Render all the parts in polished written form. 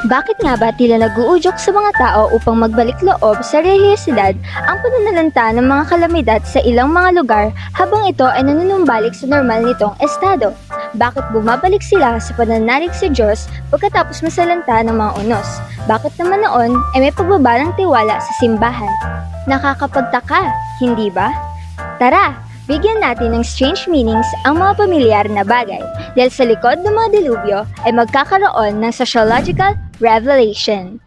Bakit nga ba tila nag-uudyok sa mga tao upang magbalik loob sa relihiyosidad ang pananalanta ng mga kalamidad sa ilang mga lugar habang ito ay nanunumbalik sa normal nitong estado? Bakit bumabalik sila sa pananalig sa Diyos pagkatapos masalanta ng mga unos? Bakit naman noon ay may pagbaba ng tiwala sa simbahan? Nakakapagtaka, hindi ba? Tara! Bigyan natin ng strange meanings ang mga pamilyar na bagay dahil sa likod ng mga dilubyo ay magkakaroon ng sociological revelation.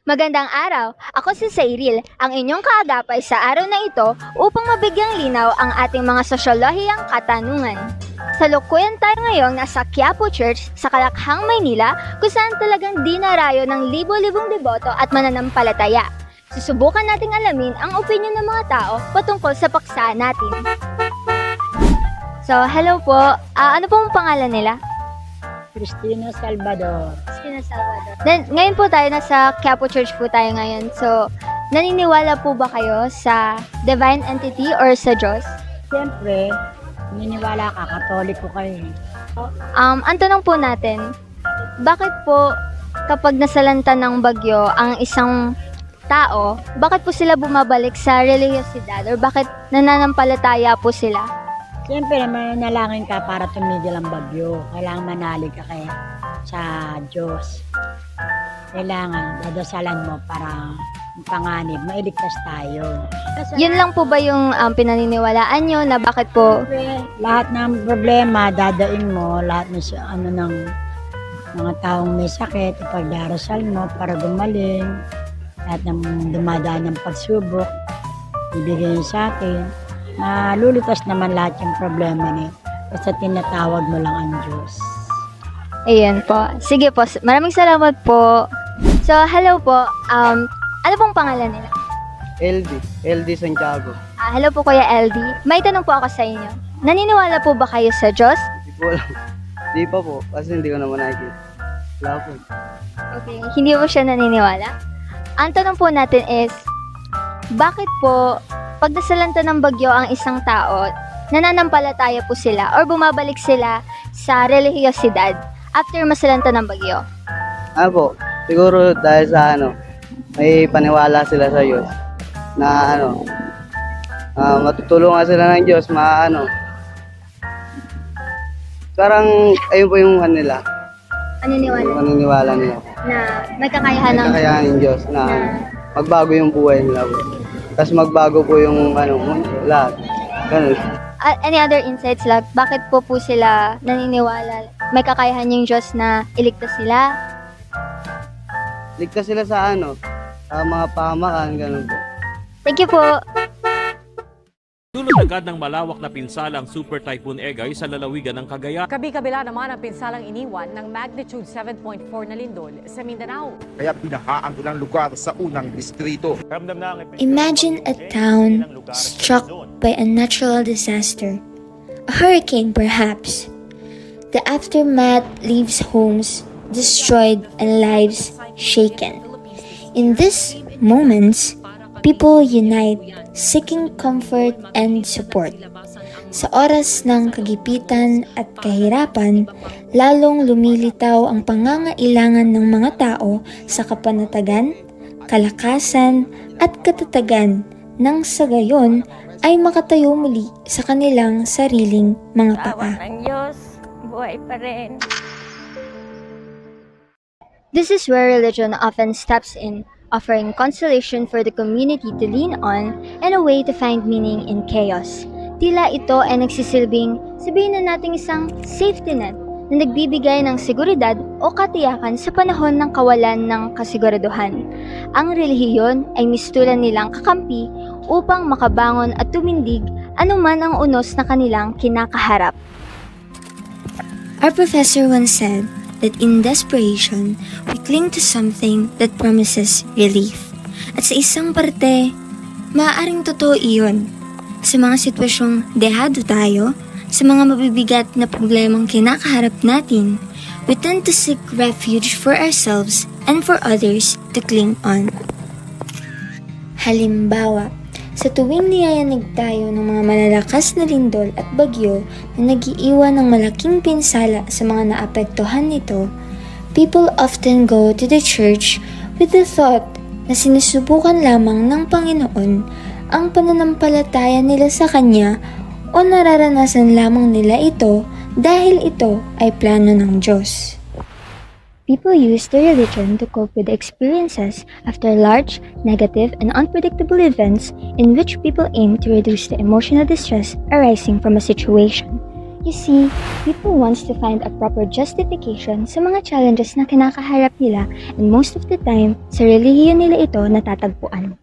Magandang araw! Ako si Cyril, ang inyong kaagapay sa araw na ito upang mabigyang linaw ang ating mga sosyolohiyang katanungan. Salukuyan tayo ngayong nasa Quiapo Church sa Kalakhang, Maynila kung saan talagang dinarayo ng libo-libong deboto at mananampalataya. Susubukan nating alamin ang opinyon ng mga tao patungkol sa paksa natin. So, hello po. Ano pong pangalan nila? Cristina Salvador. Cristina Salvador. Ngayon po tayo, nasa Quiapo Church po tayo ngayon. So, naniniwala po ba kayo sa divine entity or sa Diyos? Siyempre, naniniwala ka, katoliko kayo. Ang tanong po natin, bakit po kapag nasalanta ng bagyo ang isang tao, bakit po sila bumabalik sa religiosity or bakit nananampalataya po sila? Siyempre, mananalangin ka para tumigil ang bagyo. Kailangan manalig ka kaya sa Diyos. Kailangan, dadasalan mo para panganib, mailigtas tayo. Yun lang po ba yung pinaniniwalaan nyo na bakit po? Siyempre, lahat ng problema, dadaing mo, lahat ng mga taong may sakit, ipagdarasal mo para gumaling, lahat ng dumadaan ng pagsubok, ibigay sa atin. Malulutas naman lahat yung problema niya. Basta tinatawag mo lang ang Diyos. Ayan po. Sige po. Maraming salamat po. So, hello po. Ano pong pangalan nila? LD Santiago. Hello po Kuya LD. May tanong po ako sa inyo. Naniniwala po ba kayo sa Diyos? Hindi ko alam. Hindi pa po. Kasi hindi ko naman nakikita. Wala po. Okay. Hindi po siya naniniwala? Ang tanong po natin is, bakit po pag nasalanta ng bagyo ang isang tao, nananampalataya po sila or bumabalik sila sa relihiyosidad after masalanta ng bagyo? Ano po? Siguro dahil sa may paniwala sila sa Diyos na matutulungan sila ng Diyos, parang ayun po yung nila. Naniniwala? Yung paniniwala nila. Na may kakayahan ng... May kakayahan ng Diyos na magbago yung buhay nila po. Tapos magbago po yung lahat. Ganun. Any other insights like bakit po sila naniniwala may kakayahan yung Diyos na iligtas sila? Ligtas sila sa sa mga pamakan, ganun po. Thank you po. Dulot agad ng malawak na pinsala ang Super Typhoon Egay sa lalawigan ng Cagayan. Kabi-kabila naman ang pinsalang iniwan ng magnitude 7.4 na lindol sa Mindanao. Kaya binaha ang ilang lugar sa unang distrito. Imagine a town struck by a natural disaster, a hurricane perhaps. The aftermath leaves homes destroyed and lives shaken. In these moments, people unite, seeking comfort and support. Sa oras ng kagipitan at kahirapan, lalong lumilitaw ang pangangailangan ng mga tao sa kapanatagan, kalakasan at katatagan nang sa gayon ay makatayo muli sa kanilang sariling mga paa. Ng Diyos, buhay pa rin. This is where religion often steps in, offering consolation for the community to lean on and a way to find meaning in chaos. Tila ito ay nagsisilbing, sabihin na nating isang safety net na nagbibigay ng seguridad o katiyakan sa panahon ng kawalan ng kasiguraduhan. Ang relihiyon ay mistulan nilang kakampi upang makabangon at tumindig anuman ang unos na kanilang kinakaharap. Our professor once said that in desperation, we cling to something that promises relief. At sa isang parte, maaaring totoo iyon. sa mga sitwasyong dehado tayo, sa mga mabibigat na problemang kinakaharap natin, we tend to seek refuge for ourselves and for others to cling on. Halimbawa, sa tuwing niyayanig tayo ng mga malalakas na lindol at bagyo na nag-iiwan ng malaking pinsala sa mga naapektuhan nito, people often go to the church with the thought na sinusubukan lamang ng Panginoon ang pananampalataya nila sa Kanya o nararanasan lamang nila ito dahil ito ay plano ng Diyos. People use their religion to cope with the experiences after large, negative, and unpredictable events in which people aim to reduce the emotional distress arising from a situation. You see, people wants to find a proper justification sa mga challenges na kinakaharap nila, and most of the time, sa relihiyon nila ito natatagpuan.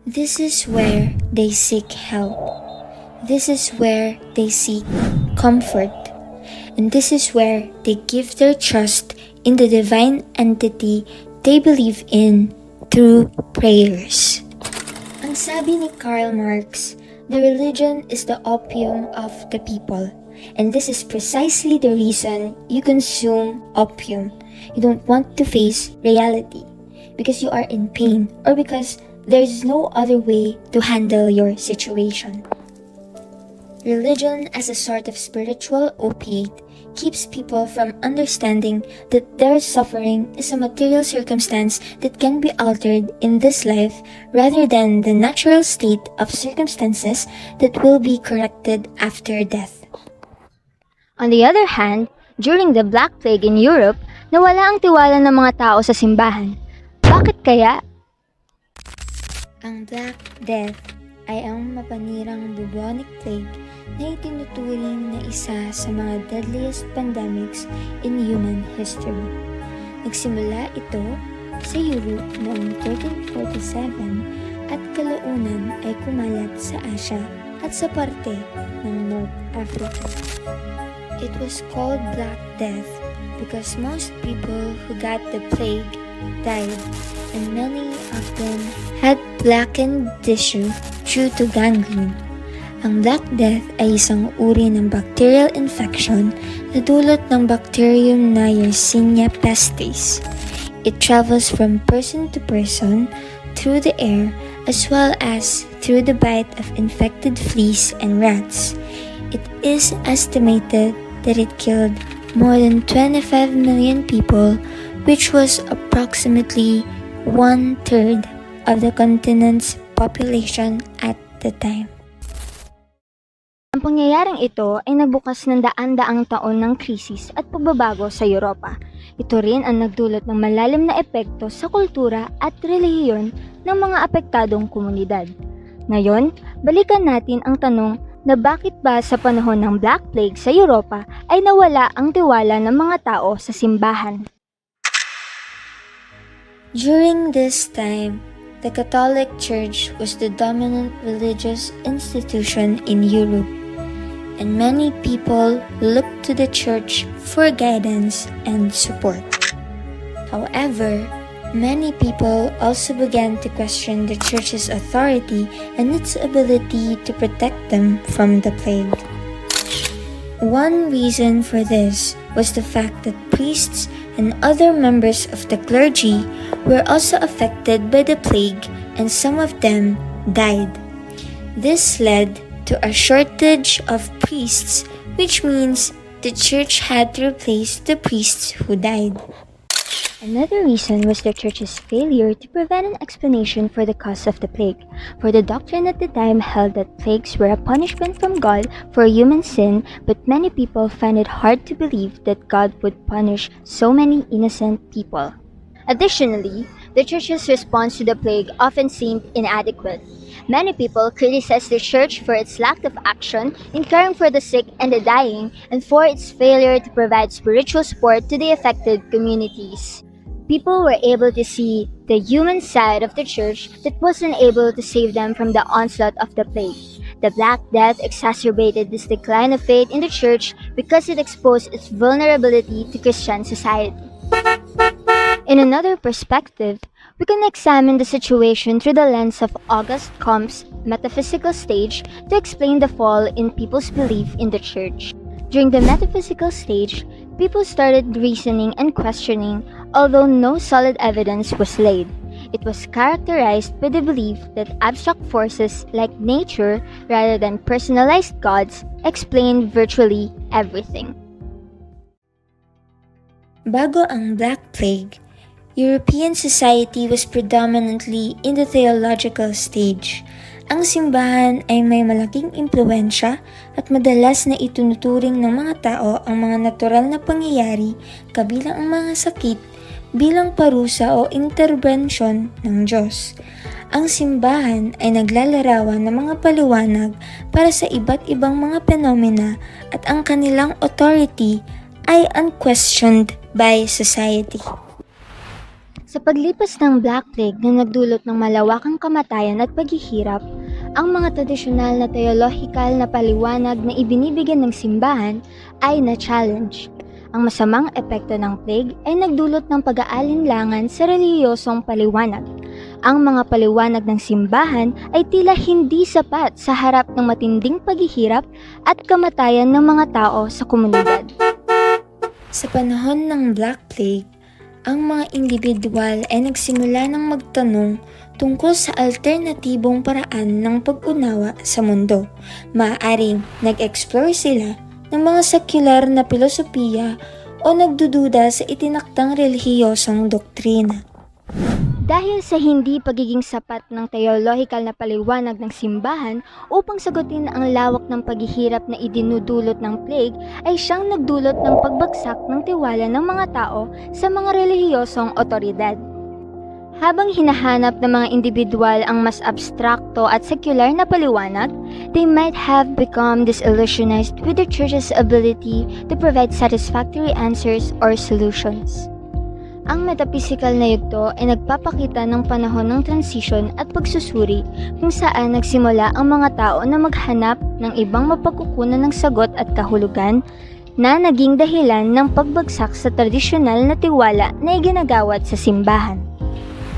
This is where they seek help. This is where they seek comfort. And this is where they give their trust in the divine entity they believe in through prayers. Ang sabi ni Karl Marx, the religion is the opium of the people. And this is precisely the reason you consume opium. You don't want to face reality because you are in pain or because there is no other way to handle your situation. Religion as a sort of spiritual opiate keeps people from understanding that their suffering is a material circumstance that can be altered in this life rather than the natural state of circumstances that will be corrected after death. On the other hand, during the Black Plague in Europe, nawala ang tiwala ng mga tao sa simbahan. Bakit kaya? Ang Black Death ay ang mapanirang bubonic plague na itinuturing na isa sa mga deadliest pandemics in human history. Nagsimula ito sa Europe noong 1347 at kalaunan ay kumalat sa Asia at sa parte ng North Africa. It was called Black Death because most people who got the plague died, and many of them had blackened tissue due to gangrene. Ang Black Death ay isang uri ng bacterial infection na dulot ng bacterium na Yersinia pestis. It travels from person to person through the air as well as through the bite of infected fleas and rats. It is estimated that it killed more than 25 million people, which was approximately 1/3 of the continent's population at the time. Ang pangyayaring ito ay nagbukas ng daan-daang taon ng krisis at pagbabago sa Europa. Ito rin ang nagdulot ng malalim na epekto sa kultura at relihiyon ng mga apektadong komunidad. Ngayon, balikan natin ang tanong na bakit ba sa panahon ng Black Plague sa Europa ay nawala ang tiwala ng mga tao sa simbahan. During this time, the Catholic Church was the dominant religious institution in Europe, and many people looked to the Church for guidance and support. However, many people also began to question the Church's authority and its ability to protect them from the plague. One reason for this was the fact that priests and other members of the clergy were also affected by the plague, and some of them died. This led to a shortage of priests, which means the church had to replace the priests who died. Another reason was the church's failure to provide an explanation for the cause of the plague, for the doctrine at the time held that plagues were a punishment from God for human sin, but many people found it hard to believe that God would punish so many innocent people. Additionally, the church's response to the plague often seemed inadequate. Many people criticized the church for its lack of action in caring for the sick and the dying, and for its failure to provide spiritual support to the affected communities. People were able to see the human side of the church that wasn't able to save them from the onslaught of the plague. The Black Death exacerbated this decline of faith in the church because it exposed its vulnerability to Christian society. In another perspective, we can examine the situation through the lens of Auguste Comte's metaphysical stage to explain the fall in people's belief in the church. During the metaphysical stage, people started reasoning and questioning, although no solid evidence was laid. It was characterized by the belief that abstract forces like nature, rather than personalized gods, explain virtually everything. Bago ang Black Plague, European society was predominantly in the theological stage. Ang simbahan ay may malaking impluwensya at madalas na itunuturing ng mga tao ang mga natural na pangyayari kabilang ang mga sakit bilang parusa o interbensyon ng Diyos. Ang simbahan ay naglalarawan ng mga paliwanag para sa iba't ibang mga phenomena at ang kanilang authority ay unquestioned by society. Sa paglipas ng Black Plague na nagdulot ng malawakang kamatayan at paghihirap, ang mga tradisyonal na theological na paliwanag na ibinibigay ng simbahan ay na-challenge. Ang masamang epekto ng plague ay nagdulot ng pag-aalinlangan sa relihiyosong paliwanag. Ang mga paliwanag ng simbahan ay tila hindi sapat sa harap ng matinding paghihirap at kamatayan ng mga tao sa komunidad. Sa panahon ng Black Plague, ang mga individual ay nagsimula ng magtanong tungkol sa alternatibong paraan ng pag-unawa sa mundo. Maaaring nag-explore sila ng mga sekular na filosofiya o nagdududa sa itinakdang relihiyosong doktrina. Dahil sa hindi pagiging sapat ng theological na paliwanag ng simbahan upang sagutin ang lawak ng paghihirap na idinudulot ng plague, ay siyang nagdulot ng pagbagsak ng tiwala ng mga tao sa mga relihiyosong otoridad. Habang hinahanap ng mga individual ang mas abstrakto at secular na paliwanag, they might have become disillusionized with the church's ability to provide satisfactory answers or solutions. Ang metaphysical na yugto ay nagpapakita ng panahon ng transition at pagsusuri kung saan nagsimula ang mga tao na maghanap ng ibang mapagkukunan ng sagot at kahulugan na naging dahilan ng pagbagsak sa tradisyonal na tiwala na iginagawad sa simbahan.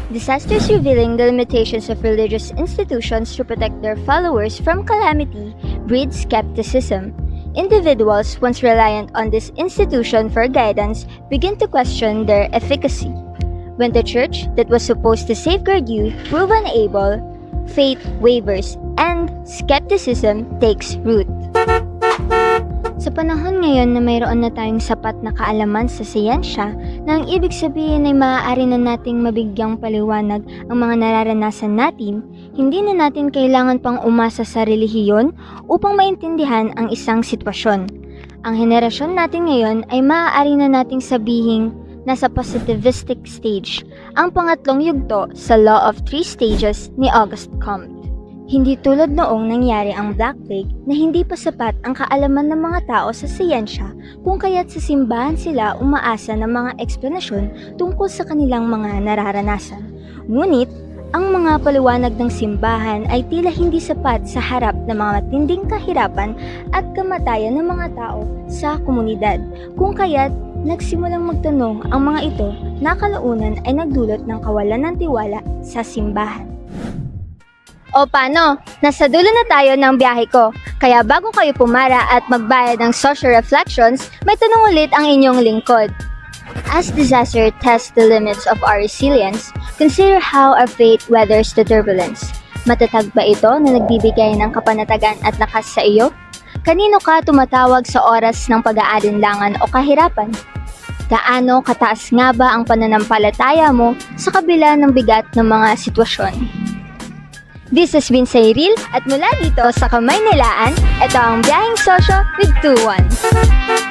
Disasters revealing the limitations of religious institutions to protect their followers from calamity breed skepticism. Individuals once reliant on this institution for guidance begin to question their efficacy. When the church that was supposed to safeguard you prove unable, faith wavers and skepticism takes root. Sa panahon ngayon na mayroon na tayong sapat na kaalaman sa siyensya, na ang ibig sabihin ay maaari na nating mabigyang paliwanag ang mga nararanasan natin, hindi na natin kailangan pang umasa sa relihiyon upang maintindihan ang isang sitwasyon. Ang henerasyon natin ngayon ay maaari na nating sabihing nasa positivistic stage, ang pangatlong yugto sa Law of Three Stages ni Auguste Comte. Hindi tulad noong nangyari ang Black Plague na hindi pa sapat ang kaalaman ng mga tao sa siyensya kung kaya't sa simbahan sila umaasa ng mga eksplanasyon tungkol sa kanilang mga nararanasan. Ngunit, ang mga paliwanag ng simbahan ay tila hindi sapat sa harap ng mga matinding kahirapan at kamatayan ng mga tao sa komunidad, kung kaya't nagsimulang magtanong ang mga ito na kalaunan ay nagdulot ng kawalan ng tiwala sa simbahan. O paano? Nasa dulo na tayo ng biyahe ko. Kaya bago kayo pumara at magbayad ng social reflections, may tanong ulit ang inyong lingkod. As disaster tests the limits of our resilience, consider how our faith weathers the turbulence. Matatag ba ito na nagbibigay ng kapanatagan at lakas sa iyo? Kanino ka tumatawag sa oras ng pag-aalinlangan o kahirapan? Gaano kataas nga ba ang pananampalataya mo sa kabila ng bigat ng mga sitwasyon? This has been Cyril at mula dito sa Kamay Nilaan, ito ang Biyaheng Sosyo with 2-1.